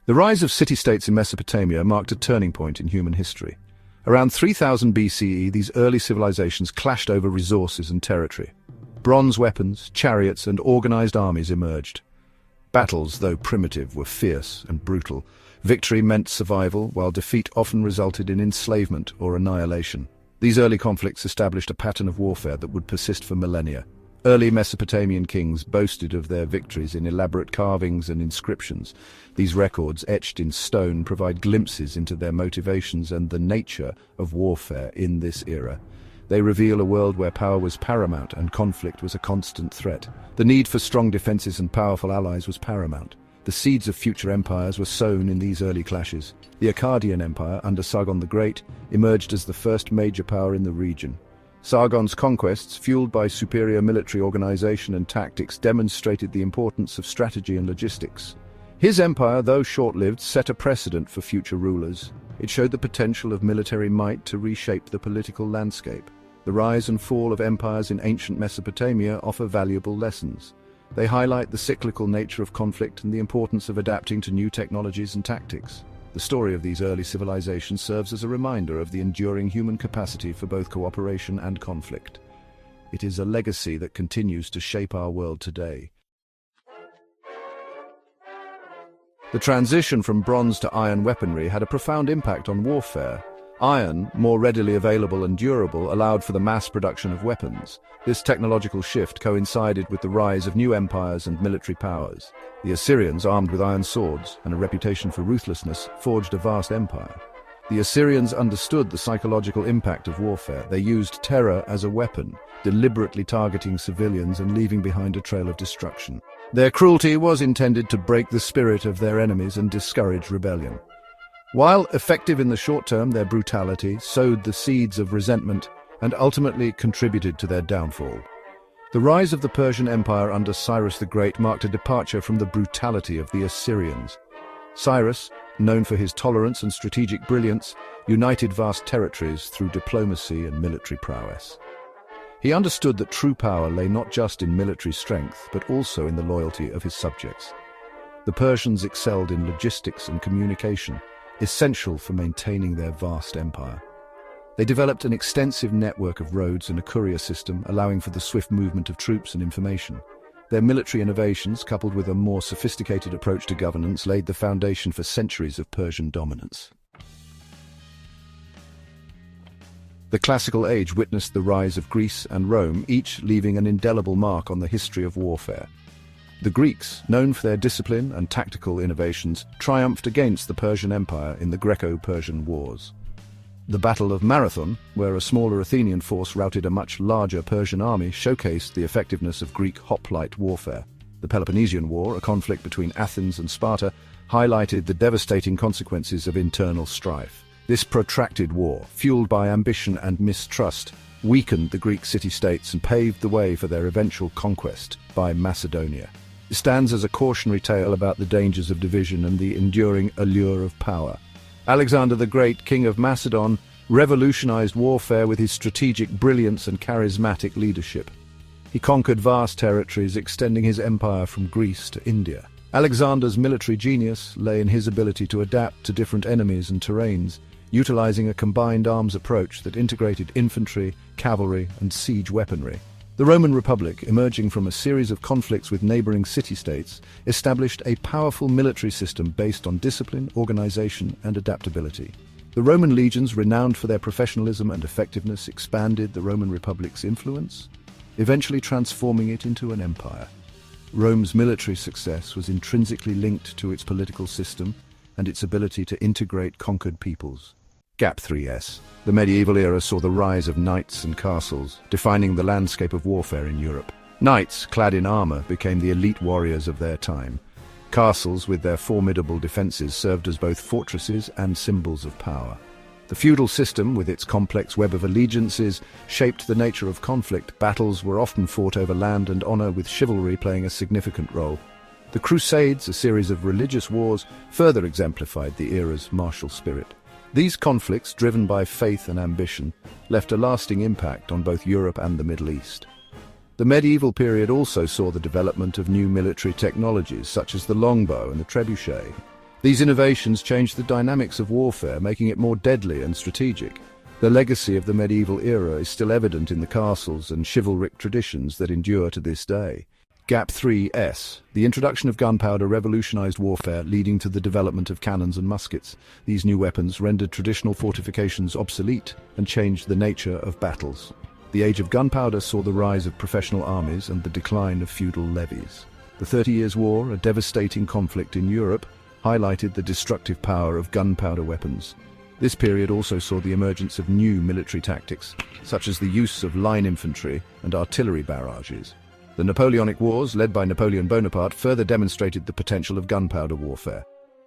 The rise of city-states in Mesopotamia marked a turning point in human history. Around 3000 BCE, these early civilizations clashed over resources and territory. Bronze weapons, chariots, and organized armies emerged. Battles, though primitive, were fierce and brutal. Victory meant survival, while defeat often resulted in enslavement or annihilation. These early conflicts established a pattern of warfare that would persist for millennia. Early Mesopotamian kings boasted of their victories in elaborate carvings and inscriptions. These records, etched in stone, provide glimpses into their motivations and the nature of warfare in this era. They reveal a world where power was paramount and conflict was a constant threat. The need for strong defenses and powerful allies was paramount. The seeds of future empires were sown in these early clashes. The Akkadian Empire, under Sargon the Great, emerged as the first major power in the region. Sargon's conquests, fueled by superior military organization and tactics, demonstrated the importance of strategy and logistics. His empire, though short-lived, set a precedent for future rulers. It showed the potential of military might to reshape the political landscape. The rise and fall of empires in ancient Mesopotamia offer valuable lessons. They highlight the cyclical nature of conflict and the importance of adapting to new technologies and tactics. The story of these early civilizations serves as a reminder of the enduring human capacity for both cooperation and conflict. It is a legacy that continues to shape our world today. The transition from bronze to iron weaponry had a profound impact on warfare. Iron, more readily available and durable, allowed for the mass production of weapons. This technological shift coincided with the rise of new empires and military powers. The Assyrians, armed with iron swords and a reputation for ruthlessness, forged a vast empire. The Assyrians understood the psychological impact of warfare. They used terror as a weapon, deliberately targeting civilians and leaving behind a trail of destruction. Their cruelty was intended to break the spirit of their enemies and discourage rebellion. While effective in the short term, their brutality sowed the seeds of resentment and ultimately contributed to their downfall. The rise of the Persian Empire under Cyrus the Great marked a departure from the brutality of the Assyrians. Cyrus, known for his tolerance and strategic brilliance, united vast territories through diplomacy and military prowess. He understood that true power lay not just in military strength, but also in the loyalty of his subjects. The Persians excelled in logistics and communication, essential for maintaining their vast empire. They developed an extensive network of roads and a courier system, allowing for the swift movement of troops and information. Their military innovations, coupled with a more sophisticated approach to governance, laid the foundation for centuries of Persian dominance. The Classical Age witnessed the rise of Greece and Rome, each leaving an indelible mark on the history of warfare. The Greeks, known for their discipline and tactical innovations, triumphed against the Persian Empire in the Greco-Persian Wars. The Battle of Marathon, where a smaller Athenian force routed a much larger Persian army, showcased the effectiveness of Greek hoplite warfare. The Peloponnesian War, a conflict between Athens and Sparta, highlighted the devastating consequences of internal strife. This protracted war, fueled by ambition and mistrust, weakened the Greek city-states and paved the way for their eventual conquest by Macedonia. It stands as a cautionary tale about the dangers of division and the enduring allure of power. Alexander the Great, king of Macedon, revolutionized warfare with his strategic brilliance and charismatic leadership. He conquered vast territories, extending his empire from Greece to India. Alexander's military genius lay in his ability to adapt to different enemies and terrains, utilizing a combined arms approach that integrated infantry, cavalry, and siege weaponry. The Roman Republic, emerging from a series of conflicts with neighboring city-states, established a powerful military system based on discipline, organization, and adaptability. The Roman legions, renowned for their professionalism and effectiveness, expanded the Roman Republic's influence, eventually transforming it into an empire. Rome's military success was intrinsically linked to its political system and its ability to integrate conquered peoples. Gap 3S. The medieval era saw the rise of knights and castles, defining the landscape of warfare in Europe. Knights, clad in armor, became the elite warriors of their time. Castles, with their formidable defenses, served as both fortresses and symbols of power. The feudal system, with its complex web of allegiances, shaped the nature of conflict. Battles were often fought over land and honor, with chivalry playing a significant role. The Crusades, a series of religious wars, further exemplified the era's martial spirit. These conflicts, driven by faith and ambition, left a lasting impact on both Europe and the Middle East. The medieval period also saw the development of new military technologies, such as the longbow and the trebuchet. These innovations changed the dynamics of warfare, making it more deadly and strategic. The legacy of the medieval era is still evident in the castles and chivalric traditions that endure to this day. Gap 3S. The introduction of gunpowder revolutionized warfare, leading to the development of cannons and muskets. These new weapons rendered traditional fortifications obsolete and changed the nature of battles. The age of gunpowder saw the rise of professional armies and the decline of feudal levies. The 30 Years' War, a devastating conflict in Europe, highlighted the destructive power of gunpowder weapons. This period also saw the emergence of new military tactics, such as the use of line infantry and artillery barrages. The Napoleonic Wars, led by Napoleon Bonaparte, further demonstrated the potential of gunpowder warfare.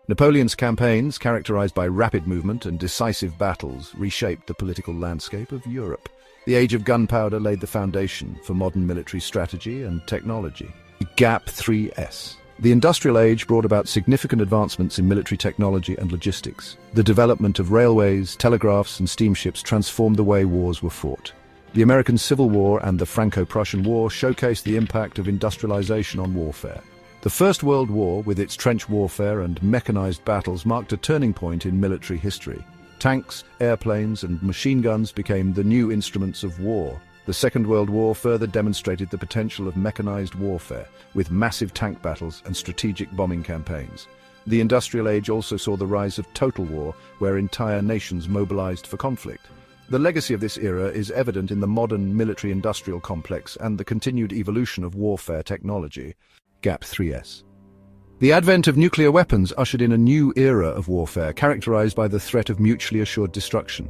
Napoleon's campaigns, characterized by rapid movement and decisive battles, reshaped the political landscape of Europe. The age of gunpowder laid the foundation for modern military strategy and technology. Gap 3S. The Industrial Age brought about significant advancements in military technology and logistics. The development of railways, telegraphs, and steamships transformed the way wars were fought. The American Civil War and the Franco-Prussian War showcased the impact of industrialization on warfare. The First World War, with its trench warfare and mechanized battles, marked a turning point in military history. Tanks, airplanes, and machine guns became the new instruments of war. The Second World War further demonstrated the potential of mechanized warfare, with massive tank battles and strategic bombing campaigns. The Industrial Age also saw the rise of total war, where entire nations mobilized for conflict. The legacy of this era is evident in the modern military-industrial complex and the continued evolution of warfare technology. Gap 3S. The advent of nuclear weapons ushered in a new era of warfare, characterized by the threat of mutually assured destruction.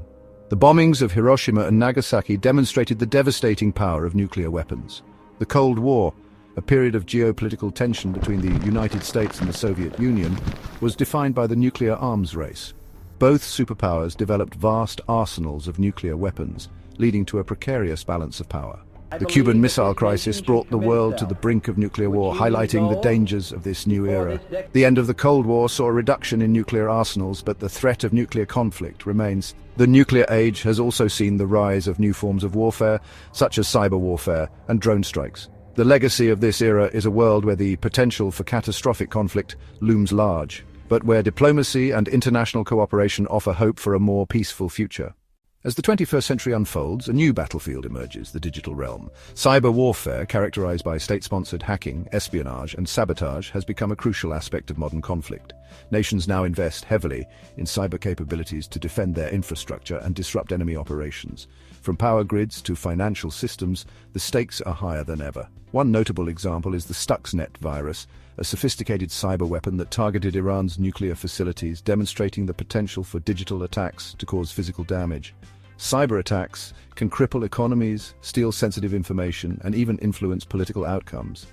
The bombings of Hiroshima and Nagasaki demonstrated the devastating power of nuclear weapons. The Cold War, a period of geopolitical tension between the United States and the Soviet Union, was defined by the nuclear arms race. Both superpowers developed vast arsenals of nuclear weapons, leading to a precarious balance of power. The Cuban Missile Crisis brought the world to the brink of nuclear war, highlighting the dangers of this new era. The end of the Cold War saw a reduction in nuclear arsenals, but the threat of nuclear conflict remains. The nuclear age has also seen the rise of new forms of warfare, such as cyber warfare and drone strikes. The legacy of this era is a world where the potential for catastrophic conflict looms large, but where diplomacy and international cooperation offer hope for a more peaceful future. As the 21st century unfolds, a new battlefield emerges, the digital realm. Cyber warfare, characterized by state-sponsored hacking, espionage, and sabotage, has become a crucial aspect of modern conflict. Nations now invest heavily in cyber capabilities to defend their infrastructure and disrupt enemy operations. From power grids to financial systems, the stakes are higher than ever. One notable example is the Stuxnet virus, a sophisticated cyber weapon that targeted Iran's nuclear facilities, demonstrating the potential for digital attacks to cause physical damage. Cyber attacks can cripple economies, steal sensitive information, and even influence political outcomes.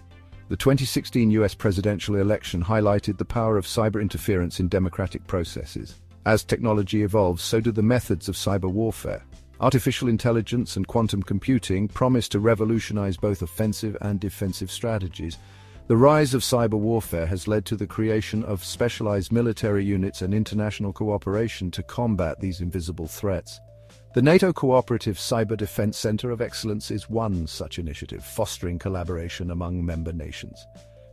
The 2016 US presidential election highlighted the power of cyber interference in democratic processes. As technology evolves, so do the methods of cyber warfare. Artificial intelligence and quantum computing promise to revolutionize both offensive and defensive strategies. The rise of cyber warfare has led to the creation of specialized military units and international cooperation to combat these invisible threats. The NATO Cooperative Cyber Defense Center of Excellence is one such initiative, fostering collaboration among member nations.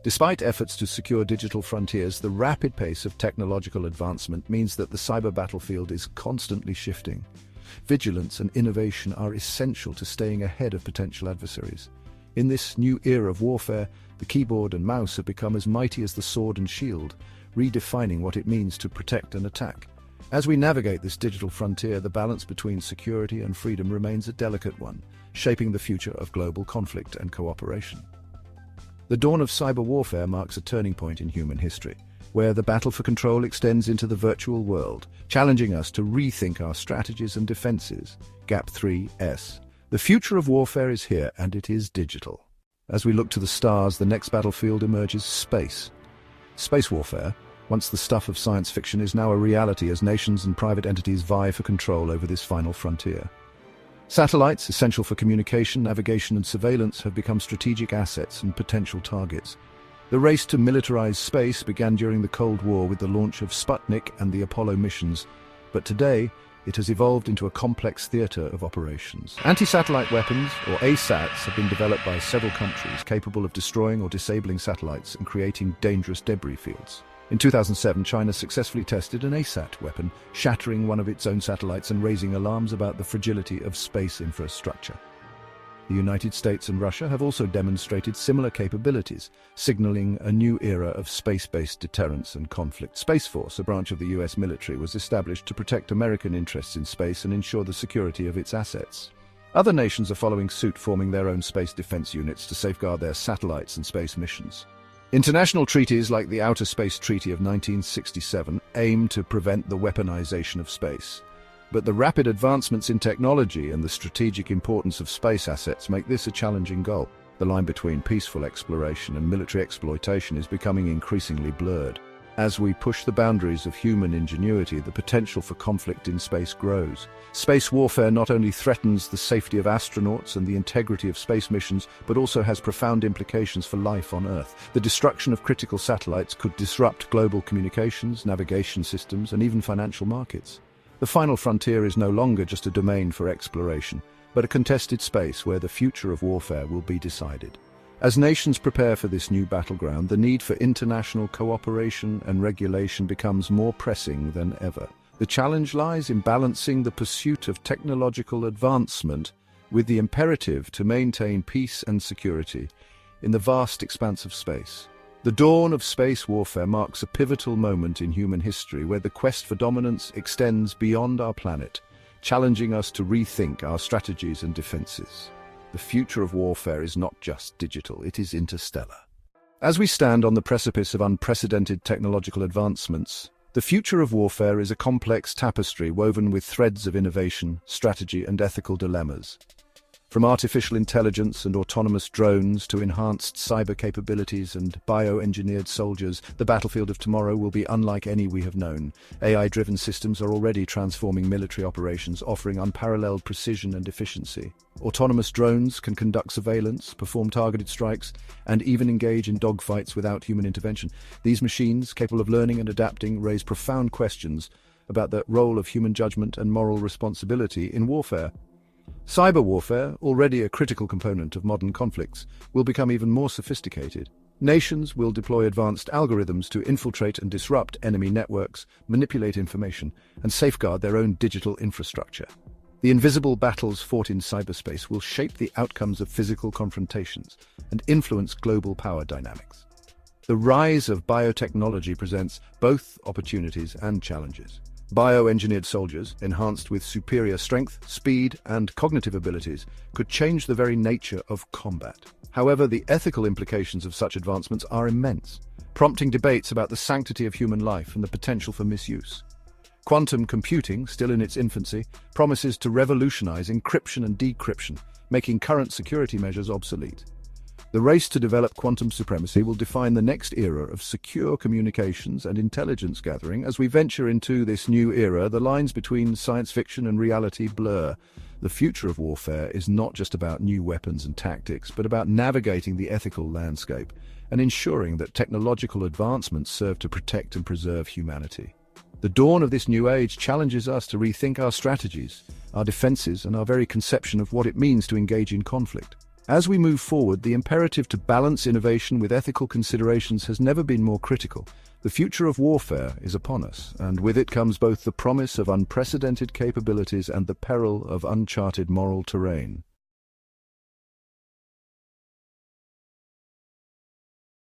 Despite efforts to secure digital frontiers, the rapid pace of technological advancement means that the cyber battlefield is constantly shifting. Vigilance and innovation are essential to staying ahead of potential adversaries. In this new era of warfare, the keyboard and mouse have become as mighty as the sword and shield, redefining what it means to protect and attack. As we navigate this digital frontier, the balance between security and freedom remains a delicate one, shaping the future of global conflict and cooperation. The dawn of cyber warfare marks a turning point in human history, where the battle for control extends into the virtual world, challenging us to rethink our strategies and defenses. Gap 3S. The future of warfare is here, and it is digital. As we look to the stars, the next battlefield emerges: space. Space warfare, once the stuff of science fiction, is now a reality as nations and private entities vie for control over this final frontier. Satellites, essential for communication, navigation, and surveillance, have become strategic assets and potential targets. The race to militarize space began during the Cold War with the launch of Sputnik and the Apollo missions, but today it has evolved into a complex theater of operations. Anti-satellite weapons, or ASATs, have been developed by several countries, capable of destroying or disabling satellites and creating dangerous debris fields. In 2007, China successfully tested an ASAT weapon, shattering one of its own satellites and raising alarms about the fragility of space infrastructure. The United States and Russia have also demonstrated similar capabilities, signaling a new era of space-based deterrence and conflict. Space Force, a branch of the US military, was established to protect American interests in space and ensure the security of its assets. Other nations are following suit, forming their own space defense units to safeguard their satellites and space missions. International treaties like the Outer Space Treaty of 1967 aim to prevent the weaponization of space. But the rapid advancements in technology and the strategic importance of space assets make this a challenging goal. The line between peaceful exploration and military exploitation is becoming increasingly blurred. As we push the boundaries of human ingenuity, the potential for conflict in space grows. Space warfare not only threatens the safety of astronauts and the integrity of space missions, but also has profound implications for life on Earth. The destruction of critical satellites could disrupt global communications, navigation systems, and even financial markets. The final frontier is no longer just a domain for exploration, but a contested space where the future of warfare will be decided. As nations prepare for this new battleground, the need for international cooperation and regulation becomes more pressing than ever. The challenge lies in balancing the pursuit of technological advancement with the imperative to maintain peace and security in the vast expanse of space. The dawn of space warfare marks a pivotal moment in human history where the quest for dominance extends beyond our planet, challenging us to rethink our strategies and defenses. The future of warfare is not just digital, it is interstellar. As we stand on the precipice of unprecedented technological advancements, the future of warfare is a complex tapestry woven with threads of innovation, strategy, and ethical dilemmas. From artificial intelligence and autonomous drones to enhanced cyber capabilities and bioengineered soldiers, the battlefield of tomorrow will be unlike any we have known. AI-driven systems are already transforming military operations, offering unparalleled precision and efficiency. Autonomous drones can conduct surveillance, perform targeted strikes, and even engage in dogfights without human intervention. These machines, capable of learning and adapting, raise profound questions about the role of human judgment and moral responsibility in warfare. Cyber warfare, already a critical component of modern conflicts, will become even more sophisticated. Nations will deploy advanced algorithms to infiltrate and disrupt enemy networks, manipulate information, and safeguard their own digital infrastructure. The invisible battles fought in cyberspace will shape the outcomes of physical confrontations and influence global power dynamics. The rise of biotechnology presents both opportunities and challenges. Bioengineered soldiers, enhanced with superior strength, speed, and cognitive abilities, could change the very nature of combat. However, the ethical implications of such advancements are immense, prompting debates about the sanctity of human life and the potential for misuse. Quantum computing, still in its infancy, promises to revolutionize encryption and decryption, making current security measures obsolete. The race to develop quantum supremacy will define the next era of secure communications and intelligence gathering. As we venture into this new era, the lines between science fiction and reality blur. The future of warfare is not just about new weapons and tactics, but about navigating the ethical landscape and ensuring that technological advancements serve to protect and preserve humanity. The dawn of this new age challenges us to rethink our strategies, our defenses, and our very conception of what it means to engage in conflict. As we move forward, the imperative to balance innovation with ethical considerations has never been more critical. The future of warfare is upon us, and with it comes both the promise of unprecedented capabilities and the peril of uncharted moral terrain.